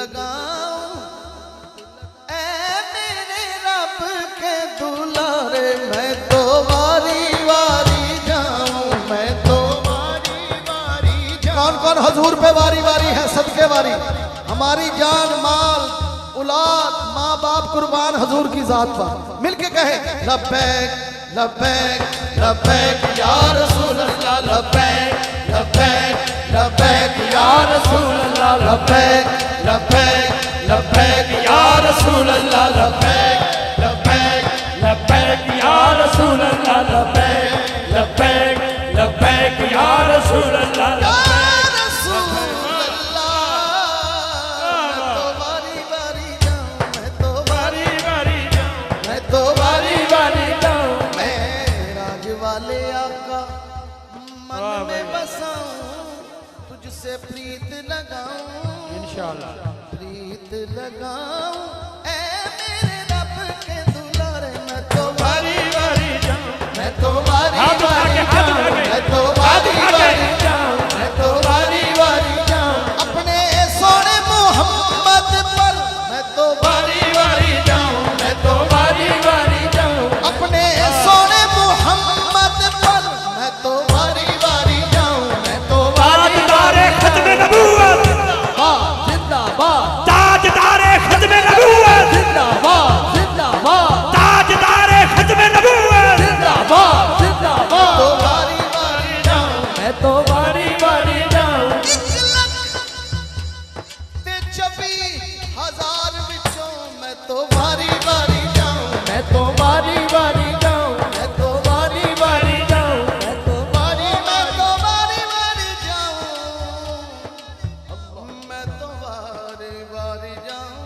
लगाऊं, ऐ मेरे रब के दुलारे, मैं तो वारी वारी जाऊं, मैं तो वारी वारी जाऊं। कौन कौन हजूर पे वारी वारी है? सदके वारी। हमारी जान माल औलाद माँ बाप कुर्बान हजूर की जात पर। मिलके कहे लब्बैक लब्बैक लब्बैक या रसूल अल्लाह, लब्बैक लब्बैक लब्बैक या रसूल अल्लाह, लब्बैक लब्बैक लब्बैक या रसूल अल्लाह, लब्बैक लब्बैक लब्बैक या रसूल अल्लाह, लब्बैक लब्बैक लब्बैक या रसूल अल्लाह, या रसूल अल्लाह। मैं तो वारी वारी जाऊं, मैं तो वारी वारी जाऊं, मैं राज वाले आका मन में बसाऊं, तुझसे प्रीत लगाऊं इंशाअल्लाह, प्रीत लगाऊं, ऐ मेरे रब के दुलारे, मैं तो वारी वारी जाऊं, मैं तो वारी वारी जाऊं, मैं तो वारी वारी जाऊं, मैं तो वारी वारी जाऊं, अपने सोने मोहम्मद पर मैं तो वारी वारी जाऊं, मैं तो वारी वारी जाऊं, अपने सोने मोहम्मद पर मैं तो वारी वारी जाऊं, मैं तो वारी वारी खत्मे नबूवत जिंदाबाद, ताजदारे खत्मे नबूवत जिंदाबाद जिंदाबाद, ताजदारे खत्मे नबूवत जिंदाबाद जिंदाबाद, तो वारी वारी जाऊं, मैं तो वारी वारी जाऊं। 1,26,000 विचों मैं तो वारी वारी जाऊं, मैं तो वारी वारी जाऊं, मैं तो वारी वारी जाऊं, मैं तो वारी वारी जाऊं, मैं तो वारी वारी जाऊं,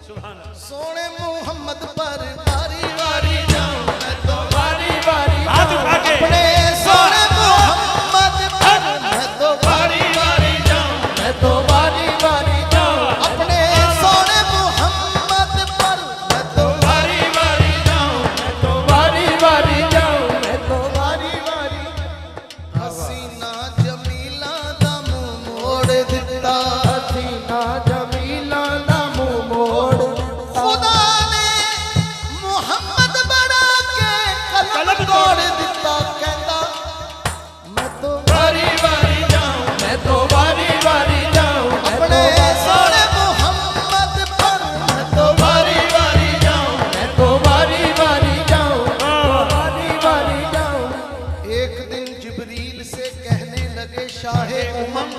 सुभान अल्लाह। सोने मोहम्मद पर वारी वारी जाऊं, मैं तो वारी वारी हाथ उठा के अपने सोने मोहम्मद पर मैं तो वारी वारी जाऊं, मैं तो वारी वारी जाऊं, अपने सोने मोहम्मद पर मैं तो वारी वारी जाऊं, मैं तो वारी वारी जाऊं, मैं तो वारी वारी। हसीना जमीला दा मुंह मोड़ दिता, हसीना जमीला दा मुंह मोड़ दिता, खुदा ने मुहम्मद बना के कलम तोड़ दिता, कहता मैं तो वारी वारी जाऊं, मैं तो वारी वारी जाऊं, अपने सोने मोहम्मद पर मैं तो वारी वारी जाऊं, मैं तो वारी वारी जाऊं, वारी वारी जाऊं। एक दिन जिब्रील से कहने लगे शाहे उमम,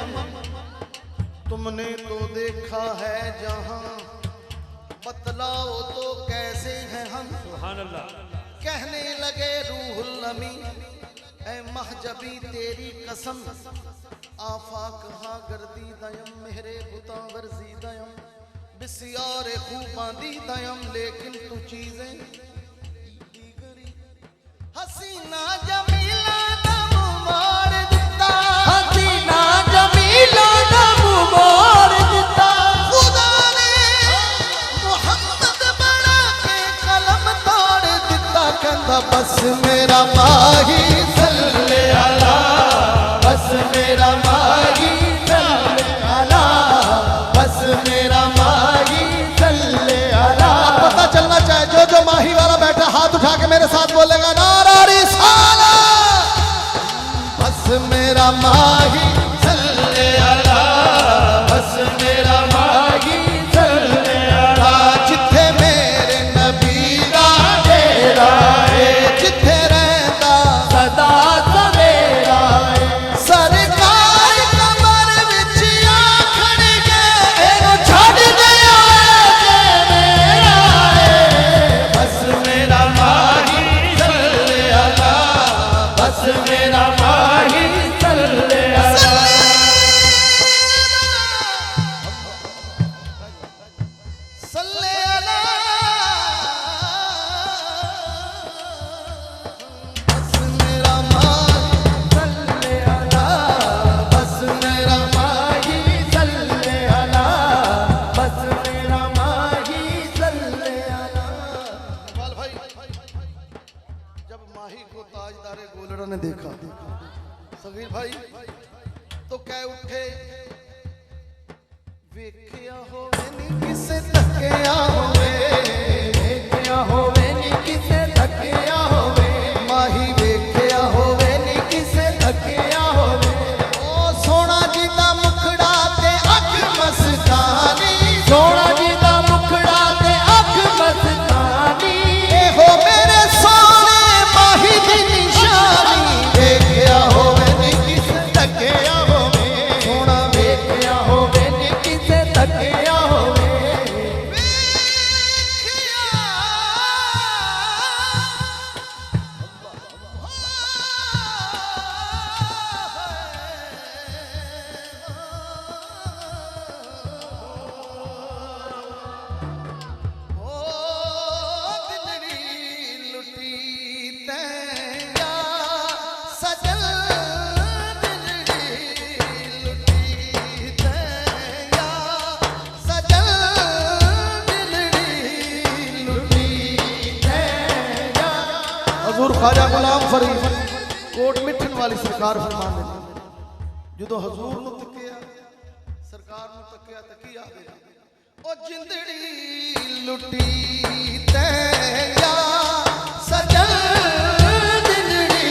तुमने तो देखा है जहां, बतलाओ तो कैसे हैं हम। सुभान अल्लाह। कहने लगे रूहुल अमी, ऐ महजबी तेरी कसम, आफाक हा गर्दी दयम, मेरे बुता वर्जी दयम, बिस्यार खूबां दी दयम, लेकिन तू चीजें दीगरी। हसीना जमीला दा मुंह मोड़ दिता, हसीना जमीला दा मुंह मोड़ दिता, खुदा ने मुहम्मद बना के कलम तोड़ दिता, कहंदा बस मेरा माही सल्ले अला, बस मेरा माही सल्ले अला, बस मेरा माही सल्ले अला। पता चलना चाहे जो जो माही वाला बैठा हाथ उठा के मेरे साथ बोलेगा नारा रिसालत, बस मेरा माही सल्ले अला, बस मेरा माही सल्ले अला, जिथे मेरे नबी दा डेरा है, जिथे रहंदा सदा सवेरा है, सरकार कमर विच आखण गए इनु छड्ड दे आए मेरा है, बस मेरा माही सल्ले अला, बस मेरा माही सल्ले अला, सल्ले अला, बस मेरा माही सल्ले अला, बस मेरा माही सल्ले अला, बस मेरा माही सल्ले अला। इकबाल भाई, जब माही को ताजदारे गोलड़ा ने देखा, सगीर भाई तो कह उठे, वेखे ਵੇਖਿਆ ਹੋਵੇ ਨੀ ਕਿਸੇ ਤੱਕਿਆ ਹੋਵੇ, ਵੇਖਿਆ ਹੋਵੇ ਨੀ ਕਿਸੇ ਤੱਕਿਆ ਹੋਵੇ, ਮਾਹੀ ਵੇਖਿਆ ਹੋਵੇ ਨੀ ਕਿਸੇ ਤੱਕਿਆ ਹੋਵੇ, ਉਹ ਸੋਹਣਾ ਜੀ ਦਾ ਮੁਖੜਾ ਤੇ ਅੱਖ ਮਸਤਾਨੀ, ਸੋਹਣਾ ਜੀ ਦਾ ਮੁਖੜਾ ਤੇ ਅੱਖ ਮਸਤਾਨੀ, ਇਹੋ ਮੇਰੇ ਸੋਹਣੇ ਮਾਹੀ ਦੀ ਨਿਸ਼ਾਨੀ। ਵੇਖਿਆ ਹੋਵੇ ਨੀ ਕਿਸੇ ਤੱਕਿਆ ਹੋਵੇ, ਸੋਹਣਾ ਵੇਖਿਆ ਹੋਵੇ ਨੀ ਕਿਸੇ ਤੱਕਿਆ ਹੋਵੇ, हजूर ख्वाजा गुलाम फरीद कोट मिठन वाली सरकार फरमाते हैं, ਜਦੋਂ ਹਜ਼ੂਰ ਨੂੰ ਤੱਕਿਆ ਸਰਕਾਰ ਨੂੰ ਤੱਕਿਆ ਤਾਂ ਕੀ ਆਖਦੇ, ਉਹ ਜਿੰਦੜੀ ਲੁੱਟੀ ਤੈਂ ਸਜਣ, ਜਿੰਦੜੀ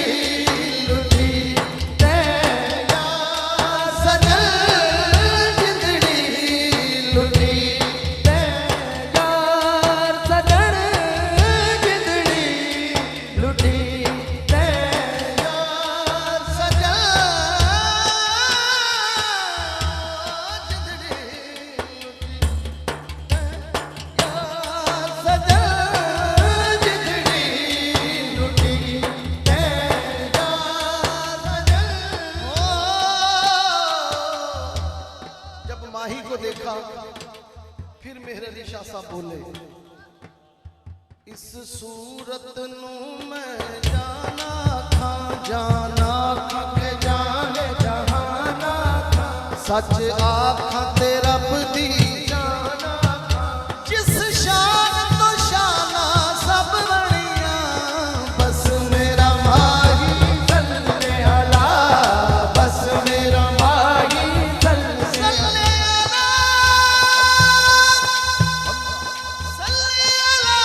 ਲੁੱਟੀ ਤੈਂ ਸਜਣ, ਜਿੰਦੜੀ ਲੁੱਟੀ ਯਾਰ ਸਜਣ ਜਿੰਦੜੀ ਲੁੱਟੀ ਤੇ ਸਜਣ, जब माही को देखा फिर मेहर अली शाह साहब बोले, इस सूरत नू मैं जाना था, जाना था के जाने ਜਹਾਨਾ सच आखा ते रब दी जाना था, जिस शान तो शाना सब बनिया, बस मेरा माही ਸੱਲੇ ਅਲਾ बस मेरा ਮਾਹੀ ਸੱਲੇ सल्ले अला, सल्ले अला।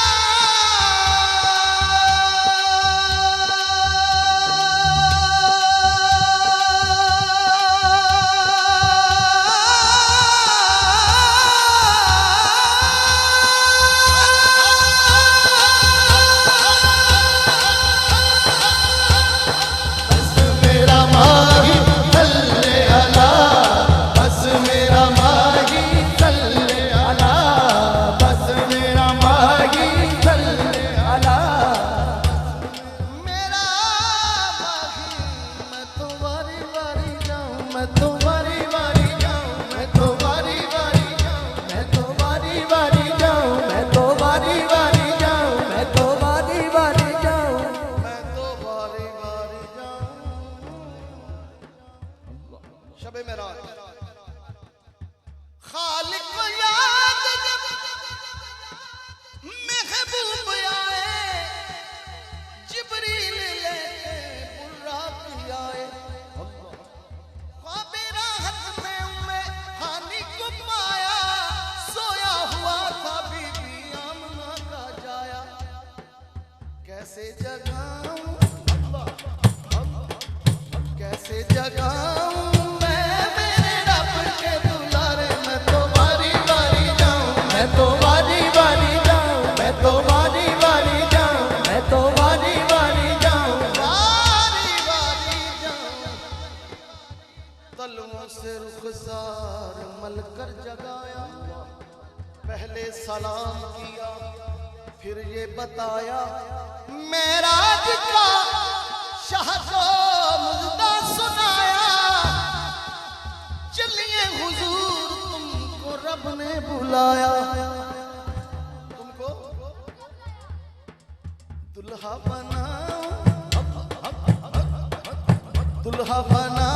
बस मेरा माही सल्ले अला, बस मेरा माही सल्ले अला बस मेरा माही सल्ले अला मेरा माही। मैं तो वारी वारी जाऊं, मैं तो वारी वारी जाऊं, मैं तो वारी वारी जाऊं, मैं तो बारी बारी जाऊं, मैं तो बारी बारी जाऊं, मैं तो बारी बारी जाऊं, मैं तो वारी वारी जाऊं। शबे मेराज खालिक को याद जब महबूब आए, जिब्रील लेके बुर्राक आए, ख्वाबे राहत में मैं हानि को पाया, सोया हुआ था बीबी आमना का जाया, कैसे जगाऊं कैसे जगाऊं मैं मेरे रब के दुलारे, मैं तो वारी वारी जाऊं, मैं तो बारी बारी जाऊं, मैं तो बारी बारी जाऊं, मैं तो बारी बारी जाऊं, वारी वारी जाऊं। तलवों से रुखसार मल कर जगाया, पहले सलाम किया फिर ये बताया, मेराज का शाह को मुजदा सुनाया, चलिए हुजूर तुमको रब ने बुलाया, तुमको दुल्हा बना, दुल्हा बना